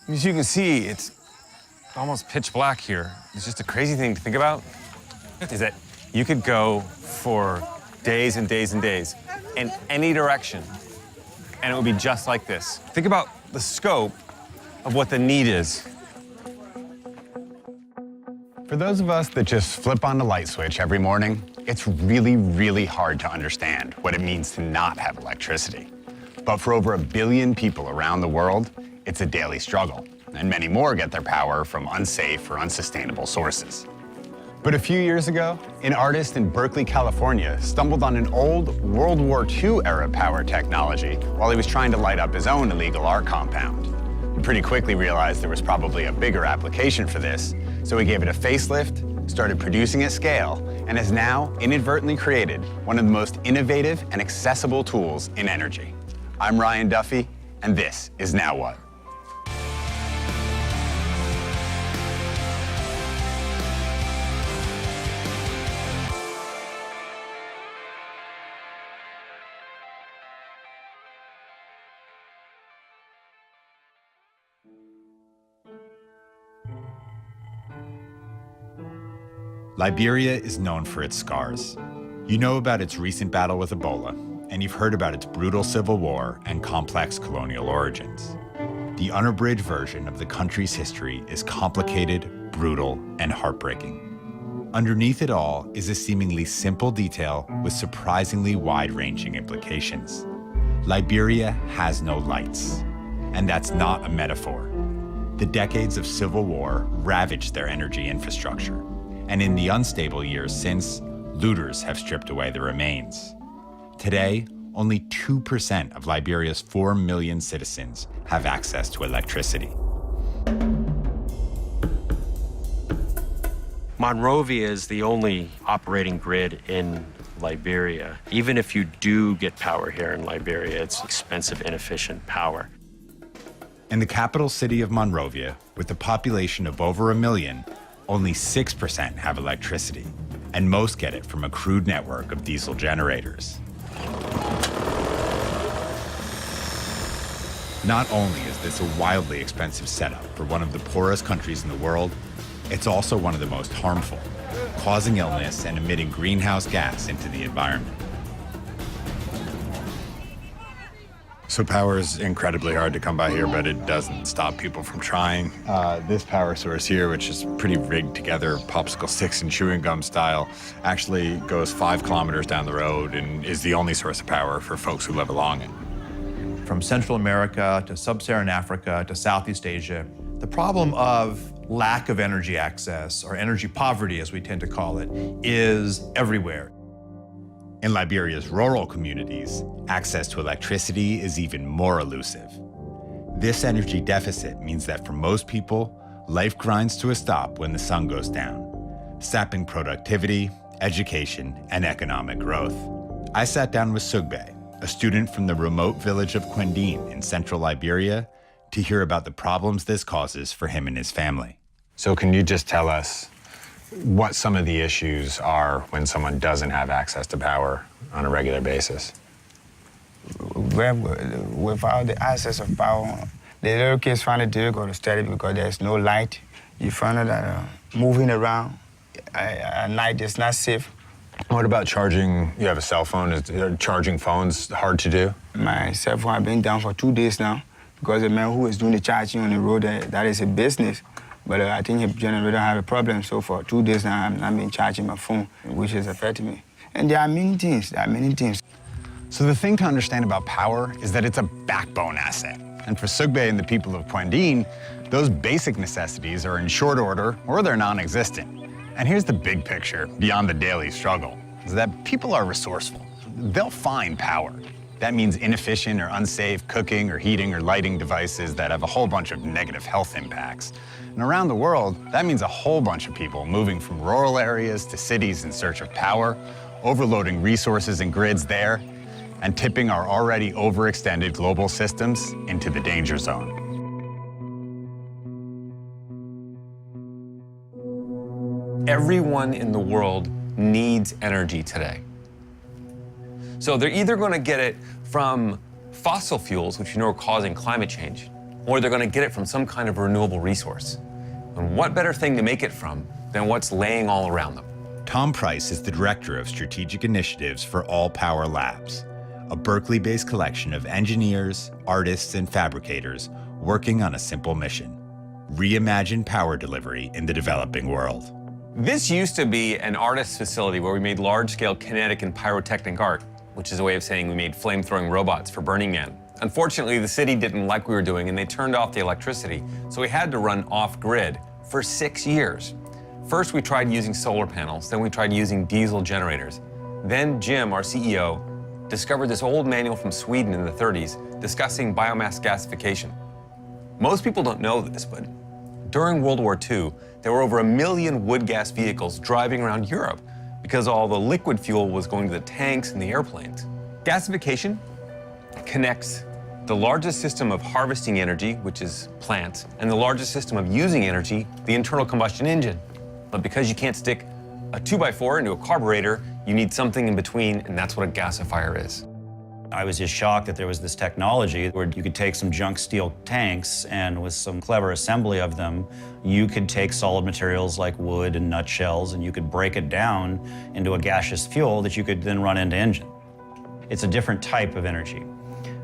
As you can see, it's almost pitch black here. It's just a crazy thing to think about is that you could go for days and days and days in any direction, and it would be just like this. Think about the scope of what the need is. For those of us that just flip on the light switch every morning, it's really, really hard to understand what it means to not have electricity. But for over 1 billion people around the world, it's a daily struggle, and many more get their power from unsafe or unsustainable sources. But a few years ago, an artist in Berkeley, California, stumbled on an old World War II-era power technology while he was trying to light up his own illegal art compound. He pretty quickly realized there was probably a bigger application for this, so he gave it a facelift, started producing at scale, and has now inadvertently created one of the most innovative and accessible tools in energy. I'm Ryan Duffy, and this is Now What? Liberia is known for its scars. You know about its recent battle with Ebola, and you've heard about its brutal civil war and complex colonial origins. The unabridged version of the country's history is complicated, brutal, and heartbreaking. Underneath it all is a seemingly simple detail with surprisingly wide-ranging implications. Liberia has no lights, and that's not a metaphor. The decades of civil war ravaged their energy infrastructure, and in the unstable years since, looters have stripped away the remains. Today, only 2% of Liberia's 4 million citizens have access to electricity. Monrovia is the only operating grid in Liberia. Even if you do get power here in Liberia, it's expensive, inefficient power. In the capital city of Monrovia, with a population of over 1 million, only 6% have electricity, and most get it from a crude network of diesel generators. Not only is this a wildly expensive setup for one of the poorest countries in the world, it's also one of the most harmful, causing illness and emitting greenhouse gas into the environment. So power is incredibly hard to come by here, but it doesn't stop people from trying. This power source here, which is pretty rigged together, popsicle sticks and chewing gum style, actually goes 5 kilometers down the road and is the only source of power for folks who live along it. From Central America to Sub-Saharan Africa to Southeast Asia, the problem of lack of energy access, or energy poverty as we tend to call it, is everywhere. In Liberia's rural communities, access to electricity is even more elusive. This energy deficit means that for most people, life grinds to a stop when the sun goes down, sapping productivity, education, and economic growth. I sat down with Sugbe, a student from the remote village of Quendine in central Liberia, to hear about the problems this causes for him and his family. So can you just tell us what some of the issues are when someone doesn't have access to power on a regular basis? Well, without the access of power, the little kids find it difficult to study because there's no light. You find it that moving around at night is not safe. What about charging? You have a cell phone. Is charging phones hard to do? My cell phone has been down for 2 days now because the man who is doing the charging on the road, that is a business. But I think the generator have a problem, so for 2 days now, I'm not been charging my phone, which is affecting me. And there are many things, So the thing to understand about power is that it's a backbone asset. And for Sugbe and the people of Quendine, those basic necessities are in short order or they're non-existent. And here's the big picture beyond the daily struggle, is that people are resourceful. They'll find power. That means inefficient or unsafe cooking or heating or lighting devices that have a whole bunch of negative health impacts. And around the world, that means a whole bunch of people moving from rural areas to cities in search of power, overloading resources and grids there, and tipping our already overextended global systems into the danger zone. Everyone in the world needs energy today. So they're either going to get it from fossil fuels, which you know are causing climate change, or they're going to get it from some kind of renewable resource. And what better thing to make it from than what's laying all around them? Tom Price is the Director of Strategic Initiatives for All Power Labs, a Berkeley-based collection of engineers, artists, and fabricators working on a simple mission: reimagine power delivery in the developing world. This used to be an artist's facility where we made large-scale kinetic and pyrotechnic art, which is a way of saying we made flame-throwing robots for Burning Man. Unfortunately, the city didn't like what we were doing, and they turned off the electricity, so we had to run off-grid for 6 years. First, we tried using solar panels, then we tried using diesel generators. Then Jim, our CEO, discovered this old manual from Sweden in the 30s discussing biomass gasification. Most people don't know this, but during World War II, there were over 1 million wood gas vehicles driving around Europe because all the liquid fuel was going to the tanks and the airplanes. Gasification connects the largest system of harvesting energy, which is plants, and the largest system of using energy, the internal combustion engine. But because you can't stick a 2x4 into a carburetor, you need something in between, and that's what a gasifier is. I was just shocked that there was this technology where you could take some junk steel tanks, and with some clever assembly of them, you could take solid materials like wood and nutshells, and you could break it down into a gaseous fuel that you could then run into engine. It's a different type of energy.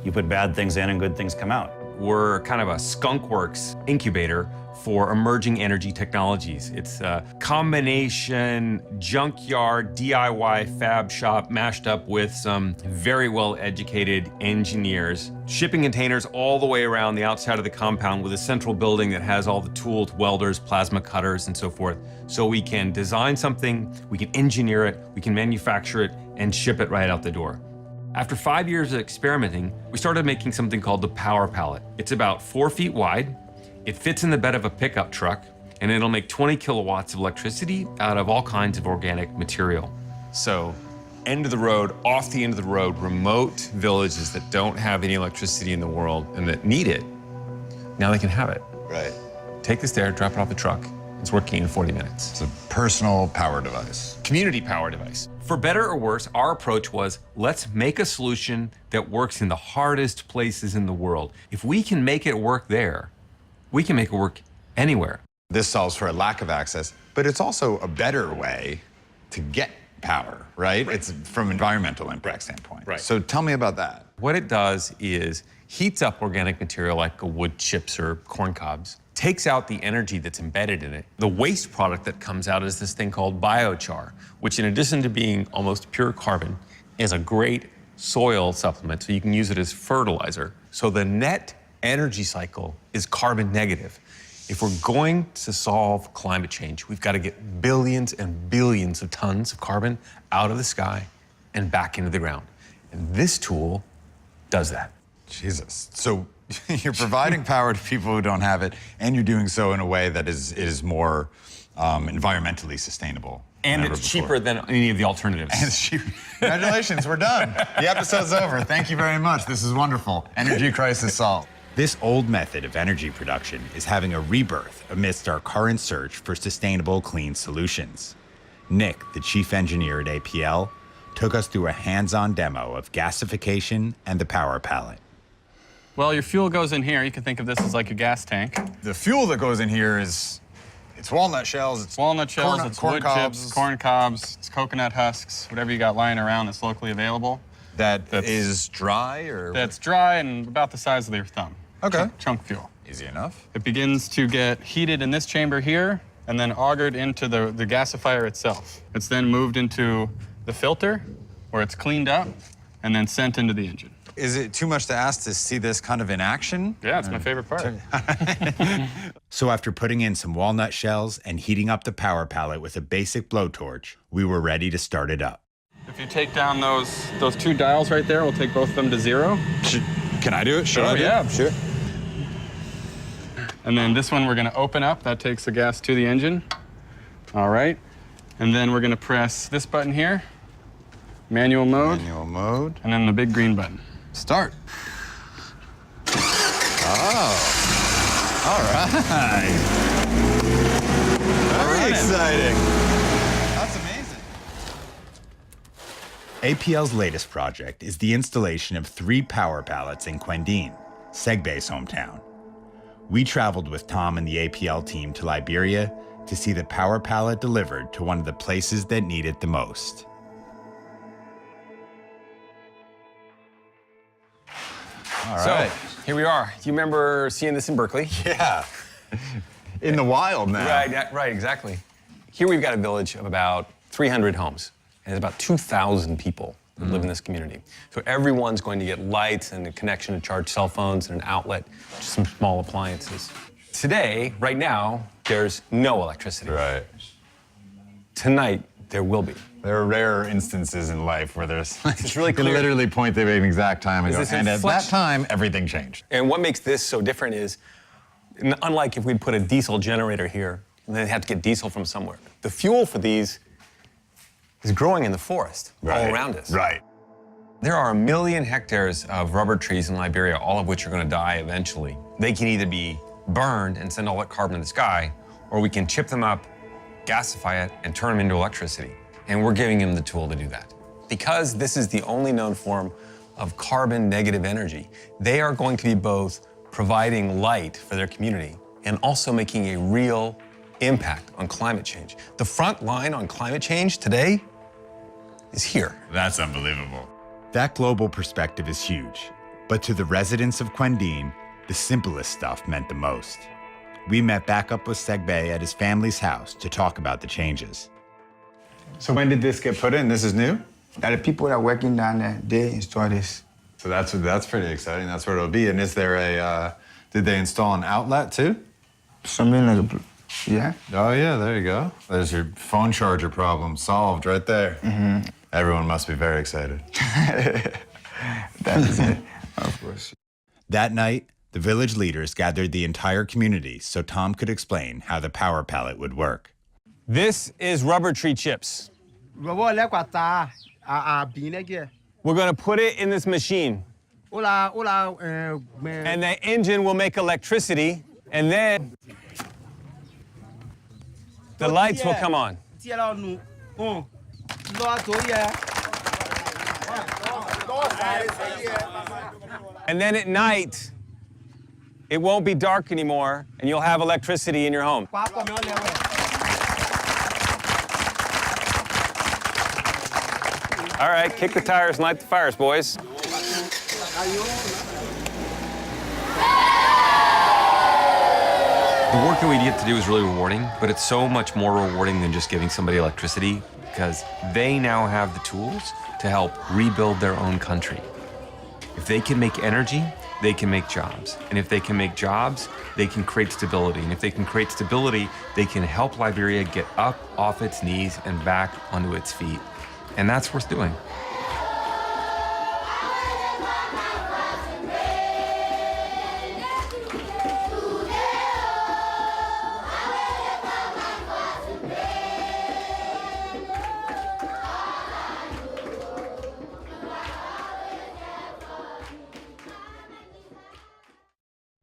You put bad things in and good things come out. We're kind of a skunkworks incubator for emerging energy technologies. It's a combination junkyard DIY fab shop mashed up with some very well-educated engineers. Shipping containers all the way around the outside of the compound with a central building that has all the tools, welders, plasma cutters, and so forth. So we can design something, we can engineer it, we can manufacture it, and ship it right out the door. After 5 years of experimenting, we started making something called the Power Pallet. It's about 4 feet wide, it fits in the bed of a pickup truck, and it'll make 20 kilowatts of electricity out of all kinds of organic material. So, end of the road, off the end of the road, remote villages that don't have any electricity in the world and that need it, now they can have it. Right. Take this there, drop it off the truck. It's working in 40 minutes. It's a personal power device. Community power device. For better or worse, our approach was, let's make a solution that works in the hardest places in the world. If we can make it work there, we can make it work anywhere. This solves for a lack of access, but it's also a better way to get power, right? It's from environmental impact standpoint. Right. So tell me about that. What it does is heats up organic material like wood chips or corn cobs, takes out the energy that's embedded in it. The waste product that comes out is this thing called biochar, which in addition to being almost pure carbon, is a great soil supplement, so you can use it as fertilizer. So the net energy cycle is carbon negative. If we're going to solve climate change, we've got to get billions and billions of tons of carbon out of the sky and back into the ground. And this tool does that. Jesus. So you're providing power to people who don't have it, and you're doing so in a way that is more environmentally sustainable. And it's cheaper than any of the alternatives. And it's cheap. Congratulations, we're done. The episode's over. Thank you very much. This is wonderful. Energy crisis solved. This old method of energy production is having a rebirth amidst our current search for sustainable, clean solutions. Nick, the chief engineer at APL, took us through a hands-on demo of gasification and the Power Pallet. Well, your fuel goes in here. You can think of this as like a gas tank. The fuel that goes in here it's walnut shells, It's walnut shells, it's wood chips, corn cobs, it's coconut husks, whatever you got lying around that's locally available. That's is dry or? That's dry and about the size of your thumb. Okay. Chunk fuel. Easy enough. It begins to get heated in this chamber here and then augered into the gasifier itself. It's then moved into the filter where it's cleaned up and then sent into the engine. Is it too much to ask to see this kind of in action? Yeah, it's my favorite part. So after putting in some walnut shells and heating up the Power Pallet with a basic blowtorch, we were ready to start it up. If you take down those two dials right there, we'll take both of them to 0. Can I do it? Should I do it? Yeah. Sure. And then this one we're gonna open up. That takes the gas to the engine. All right. And then we're gonna press this button here, manual mode. Manual mode. And then the big green button. Start. Oh. All right. Very exciting. That's amazing. APL's latest project is the installation of 3 power pallets in Quendine, Segbe's hometown. We traveled with Tom and the APL team to Liberia to see the power pallet delivered to one of the places that need it the most. All So, right. here we are. Do you remember seeing this in Berkeley? Yeah. In the wild now. Right, exactly. Here we've got a village of about 300 homes, and there's about 2,000 people that live in this community. So everyone's going to get lights and a connection to charge cell phones and an outlet, just some small appliances. Today, right now, there's no electricity. Right. Tonight, there will be. There are rare instances in life where there's It's really you can clear. literally point to an exact time and Is go, this and at that inflection- time, everything changed. And what makes this so different is, unlike if we'd put a diesel generator here, and they'd have to get diesel from somewhere, the fuel for these is growing in the forest all around us. Right. There are 1 million hectares of rubber trees in Liberia, all of which are going to die eventually. They can either be burned and send all that carbon to the sky, or we can chip them up, gasify it, and turn them into electricity. And we're giving them the tool to do that. Because this is the only known form of carbon negative energy, they are going to be both providing light for their community and also making a real impact on climate change. The front line on climate change today is here. That's unbelievable. That global perspective is huge, but to the residents of Quendine, the simplest stuff meant the most. We met back up with Segbe at his family's house to talk about the changes. So when did this get put in? This is new? That the people that are working down there, they install this. So that's pretty exciting. That's where it'll be. And is there did they install an outlet too? Something like yeah. Oh yeah, there you go. There's your phone charger problem solved right there. Mm-hmm. Everyone must be very excited. That is it, of course. That night, the village leaders gathered the entire community so Tom could explain how the power pallet would work. This is rubber tree chips. We're going to put it in this machine. And the engine will make electricity, and then the lights will come on. And then at night, it won't be dark anymore, and you'll have electricity in your home. All right, kick the tires and light the fires, boys. The work that we get to do is really rewarding, but it's so much more rewarding than just giving somebody electricity because they now have the tools to help rebuild their own country. If they can make energy, they can make jobs. And if they can make jobs, they can create stability. And if they can create stability, they can help Liberia get up off its knees and back onto its feet. And that's worth doing.